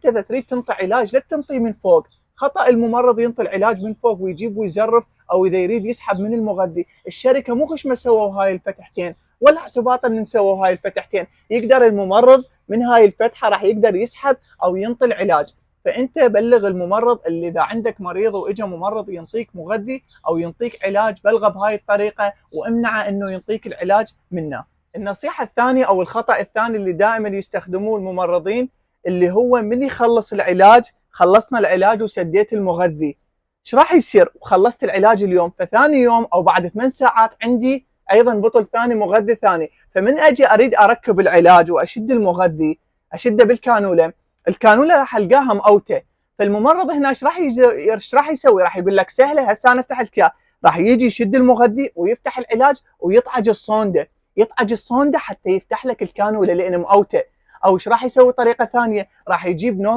اذا تريد تنطي علاج لا تنطيه من فوق. خطأ الممرض ينطي العلاج من فوق ويجيب ويزرف، او اذا يريد يسحب من المغذي. الشركه مو خش ما سووا هاي الفتحتين، ولا اعتباطا من سووا هاي الفتحتين، يقدر الممرض من هاي الفتحه راح يقدر يسحب او ينطي العلاج. فانت بلغ الممرض اللي اذا عندك مريض واجا ممرض ينطيك مغذي او ينطيك علاج بلغه بهاي الطريقه، وامنعه انه ينطيك العلاج منه. النصيحه الثانيه او الخطأ الثاني اللي دائما يستخدموه الممرضين، اللي هو من يخلص العلاج، خلصنا العلاج وسديت المغذي، ايش راح يصير؟ وخلصت العلاج اليوم، فثاني يوم او بعد 8 ساعات عندي ايضا بطل ثاني مغذي ثاني، فمن اجي اريد اركب العلاج واشد المغذي اشده بالكانوله، الكانوله راح القاها مأوته. فالممرض هنا ايش راح يسوي؟ راح يقول لك سهله، هسه انا افتح الكيا، راح يجي يشد المغذي ويفتح العلاج ويطعج الصونده، يطعج الصونده حتى يفتح لك الكانوله لان مأوته. او ايش راح يسوي؟ طريقه ثانيه، راح يجيب نوع